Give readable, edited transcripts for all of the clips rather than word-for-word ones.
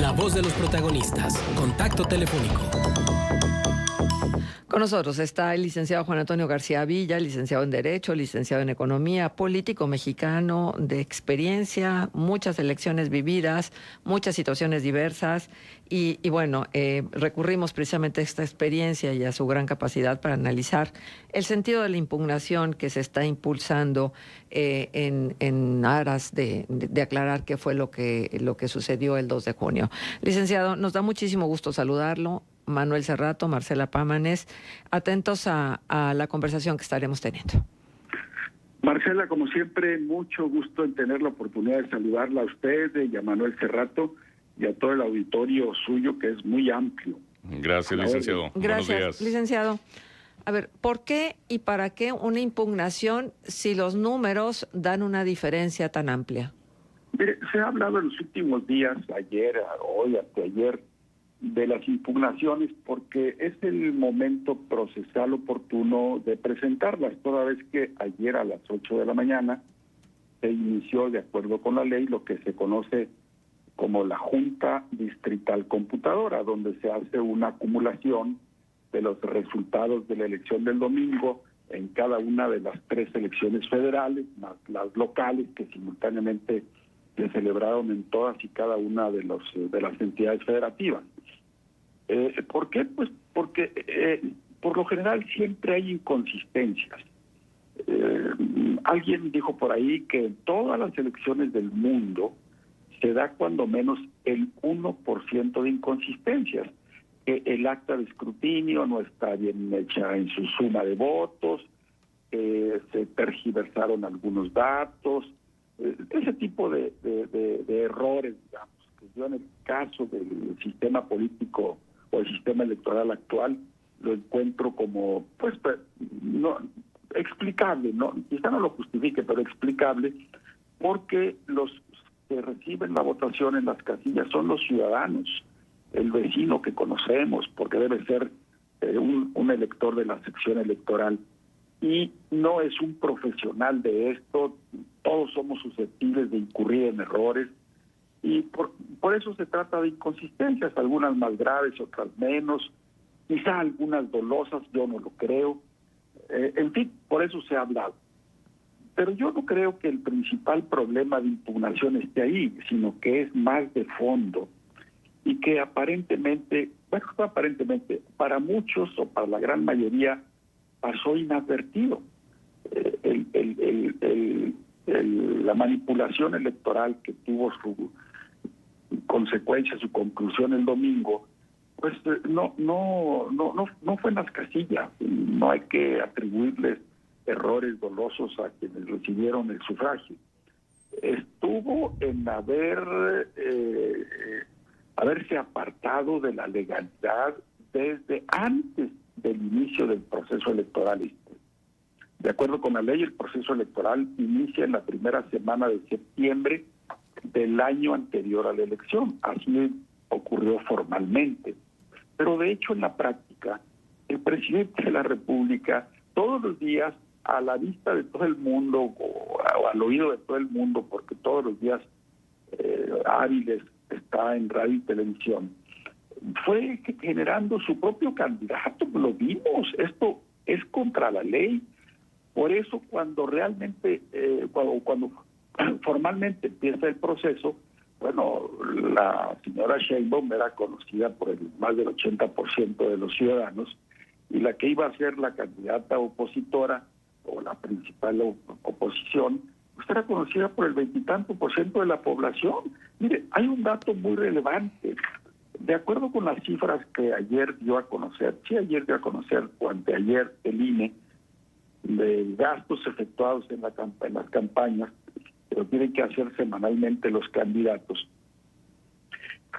La voz de los protagonistas. Contacto telefónico. Con nosotros está el licenciado Juan Antonio García Villa, licenciado en Derecho, licenciado en Economía, político mexicano de experiencia, muchas elecciones vividas, muchas situaciones diversas y bueno, recurrimos precisamente a esta experiencia y a su gran capacidad para analizar el sentido de la impugnación que se está impulsando en aras de aclarar qué fue lo que sucedió el 2 de junio. Licenciado, nos da muchísimo gusto saludarlo. Manuel Cerrato, Marcela Pámanes, atentos a la conversación que estaremos teniendo. Marcela, como siempre, mucho gusto en tener la oportunidad de saludarla a usted y a Manuel Cerrato y a todo el auditorio suyo, que es muy amplio. Gracias, licenciado. Gracias, Buenos días. licenciado. A ver, ¿por qué y para qué una impugnación si los números dan una diferencia tan amplia? Mire, se ha hablado en los últimos días, ayer, hoy, anteayer, de las impugnaciones porque es el momento procesal oportuno de presentarlas, toda vez que ayer a las 8 de la mañana se inició, de acuerdo con la ley, lo que se conoce como la Junta Distrital Computadora, donde se hace una acumulación de los resultados de la elección del domingo en cada una de las 3 elecciones federales, más las locales que simultáneamente se celebraron en todas y cada una de las entidades federativas. ¿Por qué? Pues porque por lo general siempre hay inconsistencias. Alguien dijo por ahí que en todas las elecciones del mundo se da cuando menos el 1% de inconsistencias, que el acta de escrutinio no está bien hecha en su suma de votos, se tergiversaron algunos datos, ese tipo de errores, digamos, que yo en el caso del sistema político o el sistema electoral actual lo encuentro como, pues, no explicable, no, quizá no lo justifique, pero explicable, porque los que reciben la votación en las casillas son los ciudadanos, el vecino que conocemos, porque debe ser un elector de la sección electoral, y no es un profesional de esto. Todos somos susceptibles de incurrir en errores, y por eso se trata de inconsistencias, algunas más graves, otras menos, quizá algunas dolosas, yo no lo creo. En fin, por eso se ha hablado. Pero yo no creo que el principal problema de impugnación esté ahí, sino que es más de fondo y que aparentemente, para muchos o para la gran mayoría pasó inadvertido. La manipulación electoral que tuvo su consecuencia, su conclusión el domingo, pues no fue en las casillas. No hay que atribuirles errores dolosos a quienes recibieron el sufragio. Estuvo en haberse apartado de la legalidad desde antes del inicio del proceso electoral. De acuerdo con la ley, el proceso electoral inicia en la primera semana de septiembre del año anterior a la elección. Así ocurrió formalmente. Pero de hecho, en la práctica, el presidente de la República, todos los días, a la vista de todo el mundo, o al oído de todo el mundo, porque todos los días hábiles está en radio y televisión, fue generando su propio candidato. Lo vimos, esto es contra la ley. Por eso cuando realmente, cuando formalmente empieza el proceso, bueno, la señora Sheinbaum era conocida por más del 80% de los ciudadanos, y la que iba a ser la candidata opositora o la principal oposición, pues era conocida por el 20 y tanto por ciento de la población. Mire, hay un dato muy relevante. De acuerdo con las cifras que ayer dio a conocer, o anteayer el INE, de gastos efectuados en las campañas, pero tienen que hacer semanalmente los candidatos.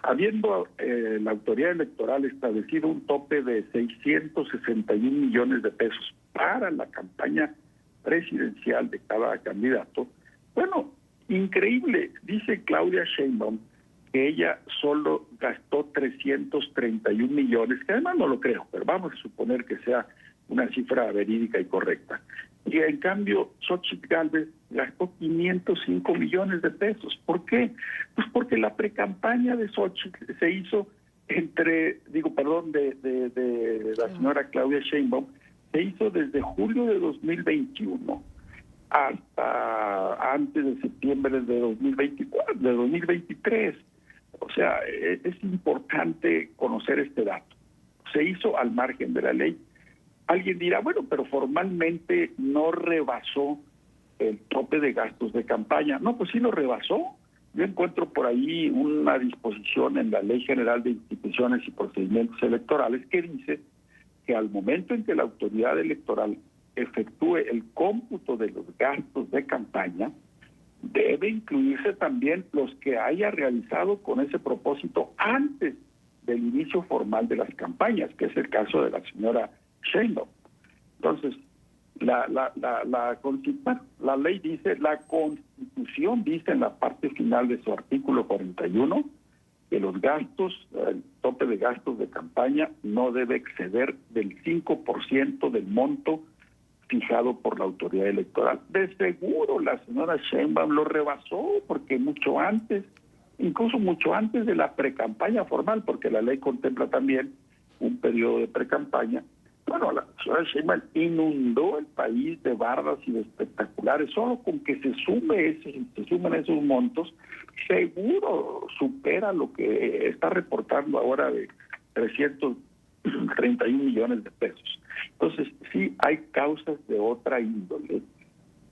Habiendo la autoridad electoral establecido un tope de 661 millones de pesos para la campaña presidencial de cada candidato, bueno, increíble, dice Claudia Sheinbaum que ella solo gastó 331 millones, que además no lo creo, pero vamos a suponer que sea una cifra verídica y correcta. Y en cambio, Xochitl Gálvez gastó 505 millones de pesos. ¿Por qué? Pues porque la precampaña de Xochitl se hizo de la señora Claudia Sheinbaum, se hizo desde julio de 2021 hasta antes de septiembre de 2024, de 2023. O sea, es importante conocer este dato. Se hizo al margen de la ley. Alguien dirá, bueno, pero formalmente no rebasó el tope de gastos de campaña. No, pues sí lo rebasó. Yo encuentro por ahí una disposición en la Ley General de Instituciones y Procedimientos Electorales que dice que al momento en que la autoridad electoral efectúe el cómputo de los gastos de campaña, debe incluirse también los que haya realizado con ese propósito antes del inicio formal de las campañas, que es el caso de la señora Sheinbaum. Entonces, la ley dice, la Constitución dice en la parte final de su artículo 41 que los gastos, el tope de gastos de campaña no debe exceder del 5% del monto fijado por la autoridad electoral. De seguro la señora Sheinbaum lo rebasó, porque mucho antes, incluso mucho antes de la precampaña formal, porque la ley contempla también un periodo de precampaña. Bueno, la señora Sheinbaum inundó el país de barras y de espectaculares. Solo con que se sumen esos montos, seguro supera lo que está reportando ahora de 331 millones de pesos. Entonces, sí hay causas de otra índole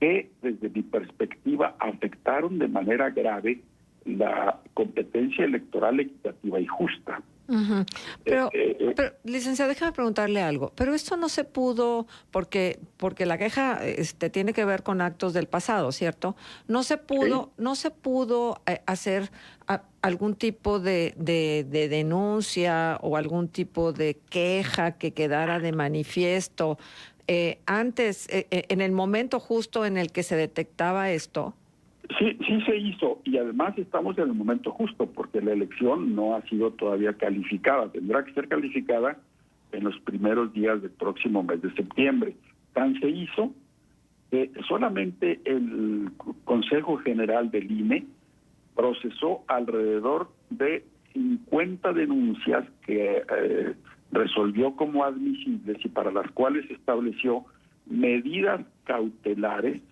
que, desde mi perspectiva, afectaron de manera grave la competencia electoral equitativa y justa. Uh-huh. Pero, licenciado, déjame preguntarle algo. Pero esto no se pudo porque la queja tiene que ver con actos del pasado, ¿cierto? No se pudo, ¿sí? No se pudo hacer algún tipo de denuncia o algún tipo de queja que quedara de manifiesto antes, en el momento justo en el que se detectaba esto. Sí se hizo, y además estamos en el momento justo, porque la elección no ha sido todavía calificada. Tendrá que ser calificada en los primeros días del próximo mes de septiembre. Tan se hizo que solamente el Consejo General del INE procesó alrededor de 50 denuncias que resolvió como admisibles y para las cuales estableció medidas cautelares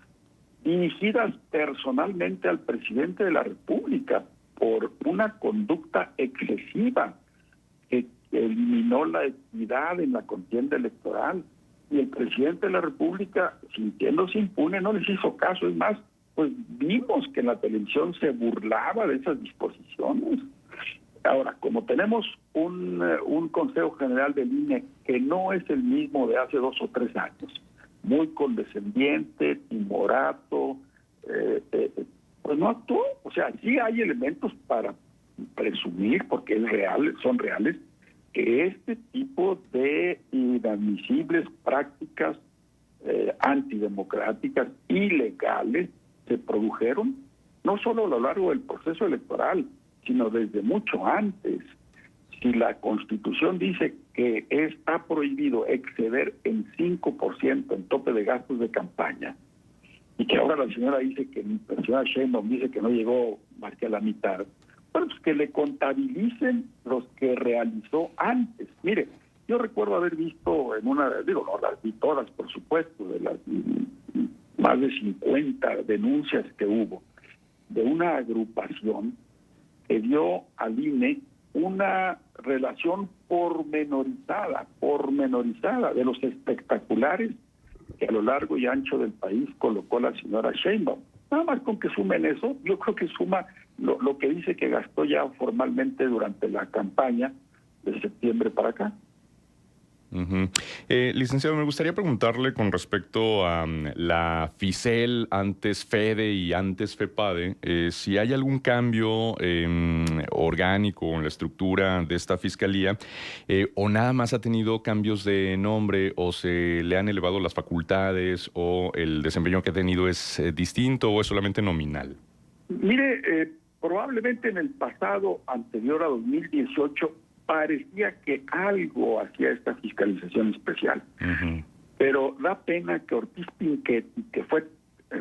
dirigidas personalmente al presidente de la República por una conducta excesiva que eliminó la equidad en la contienda electoral. Y el presidente de la República, sintiéndose impune, no les hizo caso. Es más, pues vimos que en la televisión se burlaba de esas disposiciones. Ahora, como tenemos un Consejo General del INE que no es el mismo de hace 2 o 3 años, muy condescendiente, timorato, pues no actuó. O sea, sí hay elementos para presumir, porque es real, son reales, que este tipo de inadmisibles prácticas antidemocráticas, ilegales, se produjeron no solo a lo largo del proceso electoral, sino desde mucho antes. Si la Constitución dice que está prohibido exceder en 5% el tope de gastos de campaña, y que ahora la señora Sheinbaum dice que no llegó más que a la mitad, bueno, pues que le contabilicen los que realizó antes. Mire, yo recuerdo haber visto no las vi todas, por supuesto, de las más de 50 denuncias que hubo, de una agrupación que dio al INE una relación pormenorizada de los espectaculares que a lo largo y ancho del país colocó la señora Sheinbaum. Nada más con que sumen eso, yo creo que suma lo que dice que gastó ya formalmente durante la campaña de septiembre para acá. Uh-huh. Licenciado, me gustaría preguntarle con respecto a la FICEL, antes FEDE y antes FEPADE, si hay algún cambio orgánico en la estructura de esta fiscalía, o nada más ha tenido cambios de nombre, o se le han elevado las facultades, o el desempeño que ha tenido es distinto, o es solamente nominal. Mire, probablemente en el pasado anterior a 2018 parecía que algo hacía esta fiscalización especial. Uh-huh. Pero da pena que Ortiz Pinchetti, que fue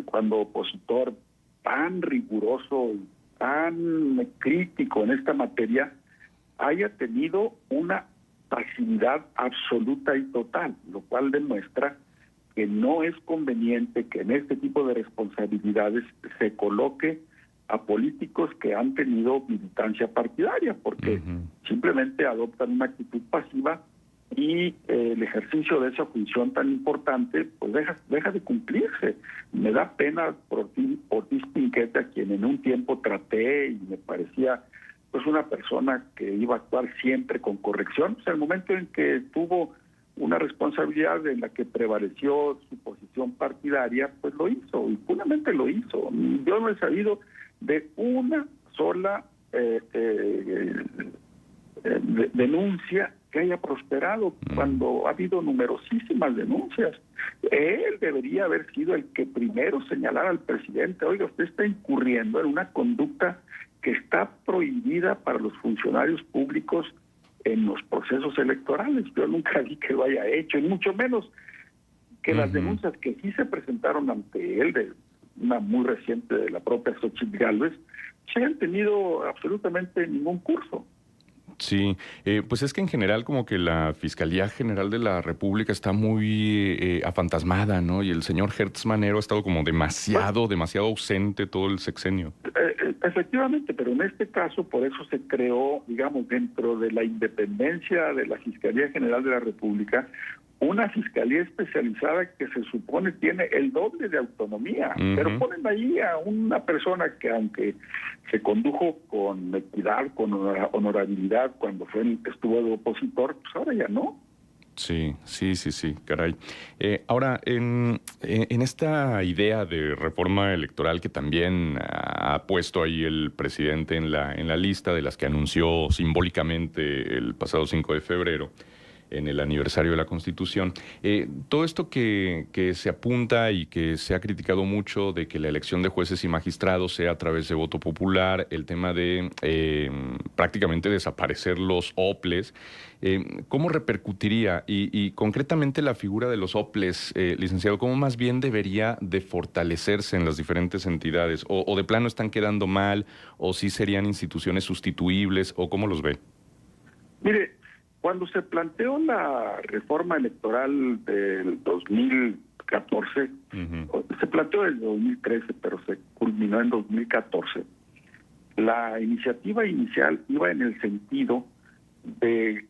cuando opositor tan riguroso, tan crítico en esta materia, haya tenido una pasividad absoluta y total, lo cual demuestra que no es conveniente que en este tipo de responsabilidades se coloque a políticos que han tenido militancia partidaria, porque simplemente adoptan una actitud pasiva y el ejercicio de esa función tan importante pues deja de cumplirse. Me da pena por Ortiz Pinchetti, a quien en un tiempo traté y me parecía pues una persona que iba a actuar siempre con corrección. Pues, el momento en que tuvo una responsabilidad en la que prevaleció su posición partidaria, pues lo hizo, y puramente lo hizo. Yo no he sabido de una sola denuncia que haya prosperado, cuando ha habido numerosísimas denuncias. Él debería haber sido el que primero señalara al presidente: oiga, usted está incurriendo en una conducta que está prohibida para los funcionarios públicos en los procesos electorales. Yo nunca vi que lo haya hecho, y mucho menos que las denuncias que sí se presentaron ante él, de una muy reciente de la propia Xochitl Gálvez, se han tenido absolutamente ningún curso. Sí, pues es que en general como que la Fiscalía General de la República está muy afantasmada, ¿no? Y el señor Hertz Manero ha estado como demasiado ausente todo el sexenio. Efectivamente, pero en este caso por eso se creó, digamos, dentro de la independencia de la Fiscalía General de la República, una fiscalía especializada que se supone tiene el doble de autonomía, pero ponen ahí a una persona que, aunque se condujo con equidad, con honorabilidad cuando estuvo de opositor, pues ahora ya no. Sí, caray. Ahora, en esta idea de reforma electoral que también ha puesto ahí el presidente en la lista de las que anunció simbólicamente el pasado 5 de febrero, en el aniversario de la Constitución. Todo esto que se apunta y que se ha criticado mucho de que la elección de jueces y magistrados sea a través de voto popular, el tema de prácticamente desaparecer los OPLES, ¿cómo repercutiría? Y concretamente la figura de los OPLES, licenciado, ¿cómo más bien debería de fortalecerse en las diferentes entidades? ¿O de plano están quedando mal? ¿O sí serían instituciones sustituibles? ¿O cómo los ve? Mire, cuando se planteó la reforma electoral del 2014, se planteó en 2013, pero se culminó en 2014, la iniciativa inicial iba en el sentido de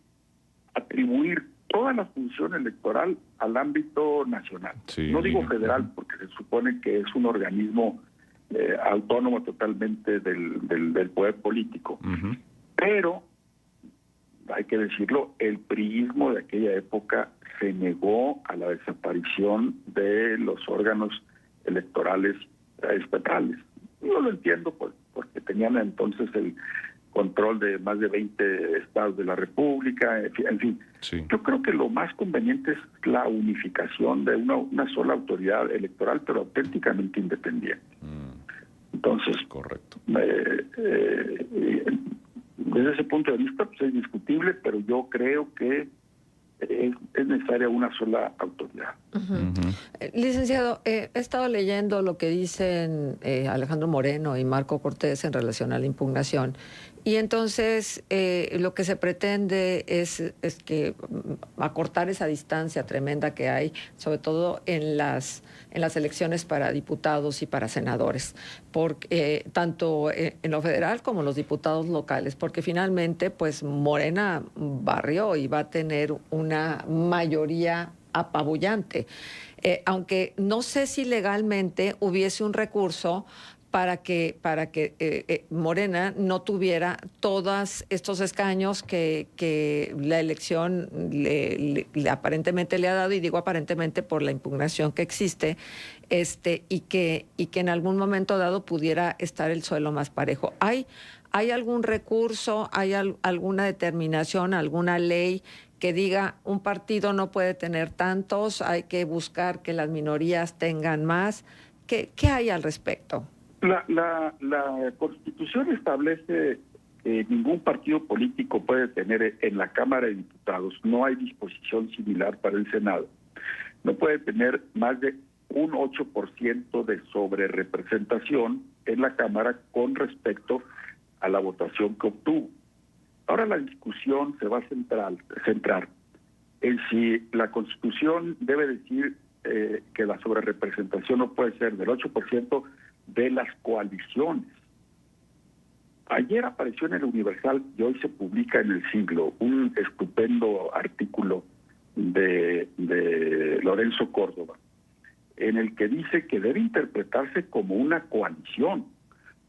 atribuir toda la función electoral al ámbito nacional. Sí, no digo federal, porque se supone que es un organismo autónomo totalmente del poder político, pero hay que decirlo, el priismo de aquella época se negó a la desaparición de los órganos electorales estatales. Yo lo entiendo porque tenían entonces el control de más de 20 estados de la República, en fin. Sí. Yo creo que lo más conveniente es la unificación de una sola autoridad electoral, pero auténticamente independiente. Entonces, correcto. Desde ese punto de vista, pues es discutible, pero yo creo que es necesaria una sola autoridad. Licenciado, he estado leyendo lo que dicen Alejandro Moreno y Marco Cortés en relación a la impugnación. Y entonces lo que se pretende es que acortar esa distancia tremenda que hay, sobre todo en las elecciones para diputados y para senadores, porque tanto en lo federal como los diputados locales, porque finalmente pues Morena barrió y va a tener una mayoría apabullante. Aunque no sé si legalmente hubiese un recurso para que Morena no tuviera todos estos escaños que la elección le aparentemente le ha dado, y digo aparentemente por la impugnación que existe, y que en algún momento dado pudiera estar el suelo más parejo. ¿Hay algún recurso, hay alguna determinación, alguna ley que diga un partido no puede tener tantos, hay que buscar que las minorías tengan más? ¿Qué hay al respecto? La Constitución establece que ningún partido político puede tener en la Cámara de Diputados, no hay disposición similar para el Senado, no puede tener más de un 8% de sobrerepresentación en la Cámara con respecto a la votación que obtuvo. Ahora la discusión se va a centrar en si la Constitución debe decir que la sobrerepresentación no puede ser del 8% de las coaliciones. Ayer apareció en el Universal y hoy se publica en El Siglo un estupendo artículo de Lorenzo Córdoba, en el que dice que debe interpretarse como una coalición,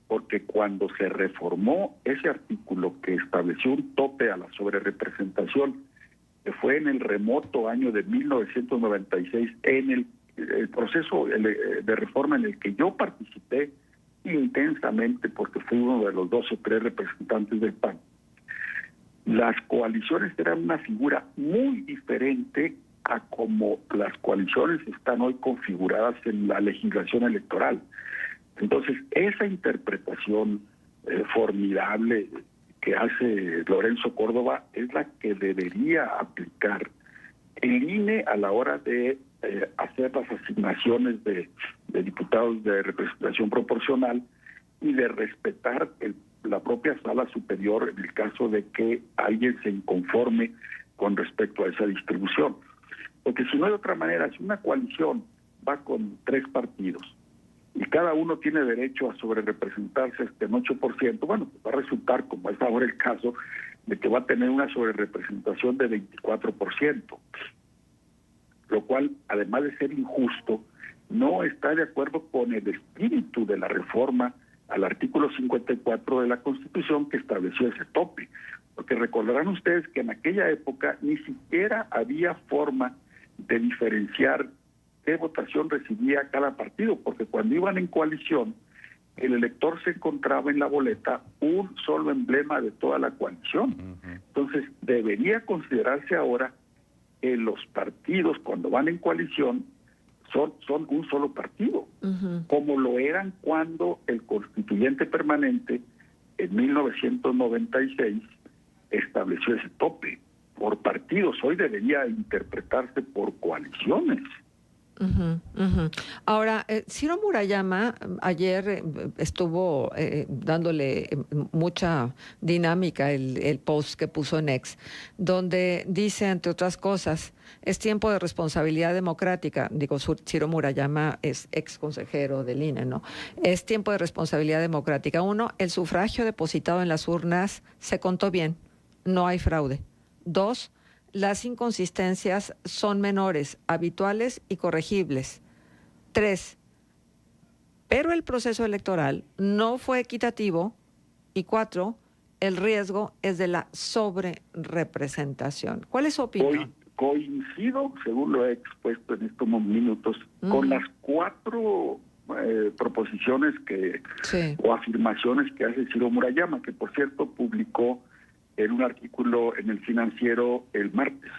porque cuando se reformó ese artículo que estableció un tope a la sobrerepresentación, que fue en el remoto año de 1996, en el proceso de reforma en el que yo participé intensamente, porque fui uno de los 2 o 3 representantes del PAN, las coaliciones eran una figura muy diferente a como las coaliciones están hoy configuradas en la legislación electoral. Entonces, esa interpretación formidable que hace Lorenzo Córdoba es la que debería aplicar el INE a la hora de hacer las asignaciones de diputados de representación proporcional y de respetar la propia sala superior en el caso de que alguien se inconforme con respecto a esa distribución. Porque si no hay otra manera, si una coalición va con 3 partidos y cada uno tiene derecho a sobrerepresentarse hasta en 8%, bueno, pues va a resultar, como es ahora el caso, de que va a tener una sobrerepresentación de 24%, lo cual, además de ser injusto, no está de acuerdo con el espíritu de la reforma al artículo 54 de la Constitución que estableció ese tope. Porque recordarán ustedes que en aquella época ni siquiera había forma de diferenciar qué votación recibía cada partido, porque cuando iban en coalición, el elector se encontraba en la boleta un solo emblema de toda la coalición. Entonces, debería considerarse ahora que los partidos, cuando van en coalición, son un solo partido, como lo eran cuando el constituyente permanente, en 1996, estableció ese tope por partidos. Hoy debería interpretarse por coaliciones. Ahora, Ciro Murayama ayer estuvo dándole mucha dinámica el post que puso en X, donde dice, entre otras cosas, es tiempo de responsabilidad democrática. Digo, Ciro Murayama es ex consejero del INE, ¿no? Es tiempo de responsabilidad democrática. 1, el sufragio depositado en las urnas se contó bien, no hay fraude. 2, las inconsistencias son menores, habituales y corregibles. 3, pero el proceso electoral no fue equitativo. Y 4, el riesgo es de la sobrerepresentación. ¿Cuál es su opinión? Coincido, según lo he expuesto en estos minutos, con las 4 proposiciones o afirmaciones que hace Ciro Murayama, que por cierto publicó en un artículo en El Financiero el martes.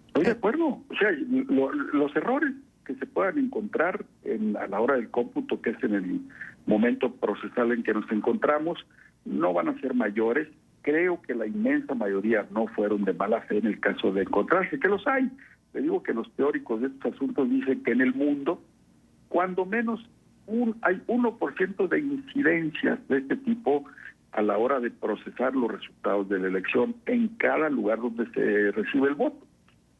Estoy de acuerdo. O sea, los errores que se puedan encontrar a la hora del cómputo, que es en el momento procesal en que nos encontramos, no van a ser mayores. Creo que la inmensa mayoría no fueron de mala fe en el caso de encontrarse, que los hay. Le digo que los teóricos de estos asuntos dicen que en el mundo, cuando menos hay 1% de incidencias de este tipo a la hora de procesar los resultados de la elección en cada lugar donde se recibe el voto.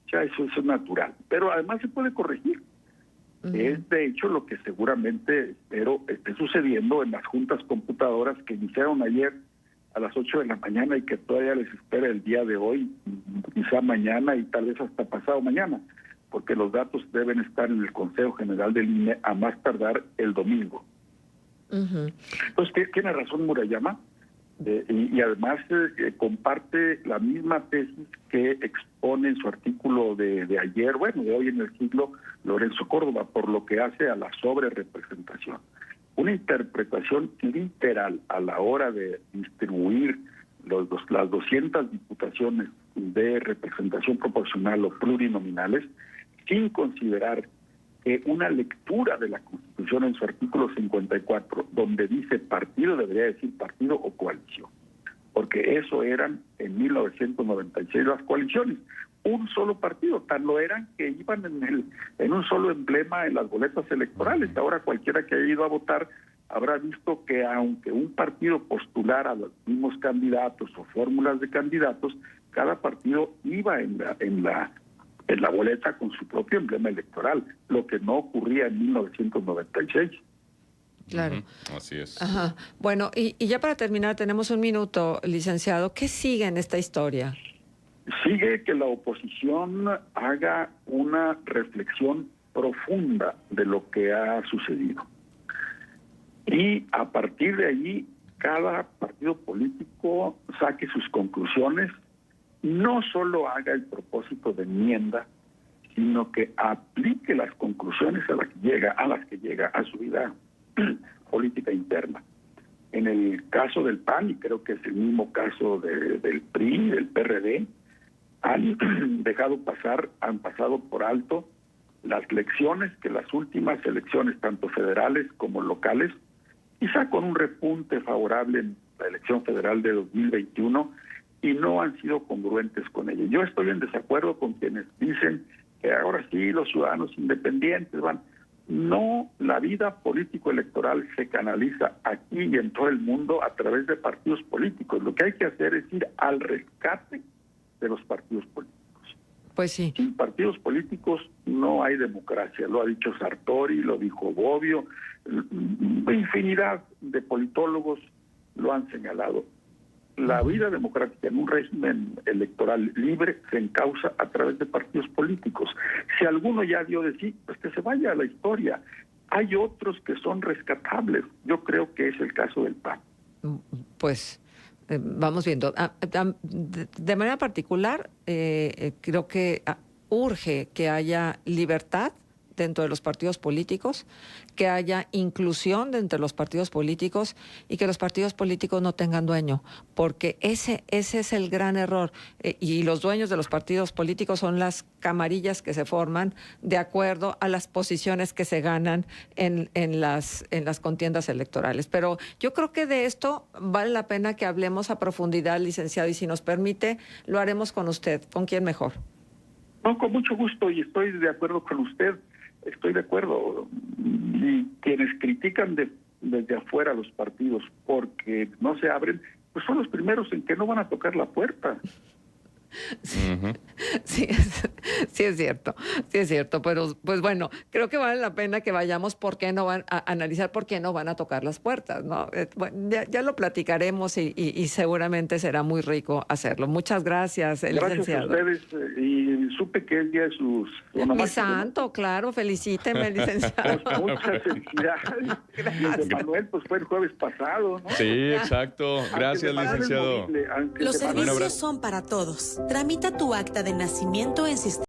O sea, eso es natural. Pero además se puede corregir. Es de hecho lo que seguramente espero esté sucediendo en las juntas computadoras que iniciaron ayer a las 8 de la mañana y que todavía les espera el día de hoy, quizá mañana y tal vez hasta pasado mañana, porque los datos deben estar en el Consejo General del INE a más tardar el domingo. Entonces, tiene razón Murayama. Y además comparte la misma tesis que expone en su artículo de ayer, de hoy en El Siglo, Lorenzo Córdoba, por lo que hace a la sobrerepresentación. Una interpretación literal a la hora de distribuir las 200 diputaciones de representación proporcional o plurinominales, sin considerar una lectura de la Constitución en su artículo 54, donde dice partido, debería decir partido o coalición, porque eso eran en 1996 las coaliciones. un solo partido, tan lo eran que iban en un solo emblema en las boletas electorales. Ahora cualquiera que haya ido a votar habrá visto que aunque un partido postulara los mismos candidatos o fórmulas de candidatos, cada partido iba en la boleta con su propio emblema electoral, lo que no ocurría en 1996. Claro. Así es. Ajá. Bueno, y ya para terminar, tenemos un minuto, licenciado. ¿Qué sigue en esta historia? Sigue que la oposición haga una reflexión profunda de lo que ha sucedido. Y a partir de ahí, cada partido político saque sus conclusiones, no solo haga el propósito de enmienda, sino que aplique las conclusiones a las que llega a su vida política interna. En el caso del PAN, y creo que es el mismo caso del PRI, del PRD, han pasado por alto las lecciones que las últimas elecciones, tanto federales como locales, quizá con un repunte favorable en la elección federal de 2021, y no han sido congruentes con ella. Yo estoy en desacuerdo con quienes dicen que ahora sí los ciudadanos independientes van. No, la vida político-electoral se canaliza aquí y en todo el mundo a través de partidos políticos. Lo que hay que hacer es ir al rescate de los partidos políticos. Pues sí. Sin partidos políticos no hay democracia, lo ha dicho Sartori, lo dijo Bobbio, infinidad de politólogos lo han señalado. La vida democrática en un régimen electoral libre se encausa a través de partidos políticos. Si alguno ya dio de sí, pues que se vaya a la historia. Hay otros que son rescatables. Yo creo que es el caso del PAN. Pues vamos viendo. De manera particular, creo que urge que haya libertad dentro de los partidos políticos, que haya inclusión dentro de los partidos políticos y que los partidos políticos no tengan dueño, porque ese es el gran error. Y los dueños de los partidos políticos son las camarillas que se forman de acuerdo a las posiciones que se ganan en las contiendas electorales. Pero yo creo que de esto vale la pena que hablemos a profundidad, licenciado, y si nos permite, lo haremos con usted. ¿Con quién mejor? No, con mucho gusto, y estoy de acuerdo con usted. Estoy de acuerdo. Y quienes critican desde afuera los partidos porque no se abren, pues son los primeros en que no van a tocar la puerta. Sí, sí, sí es cierto, pero pues bueno, creo que vale la pena que vayamos porque no van a analizar por qué no van a tocar las puertas, ¿no? Bueno, ya lo platicaremos y seguramente será muy rico hacerlo. Muchas gracias, licenciado. Gracias a ustedes, y supe que es día de sus Mi santo, claro, felicíteme, licenciado. Pues muchas felicidades. Gracias. Manuel, pues fue el jueves pasado, ¿no? Sí, exacto. Gracias, licenciado. Los servicios son para todos. Tramita tu acta de nacimiento en sistema.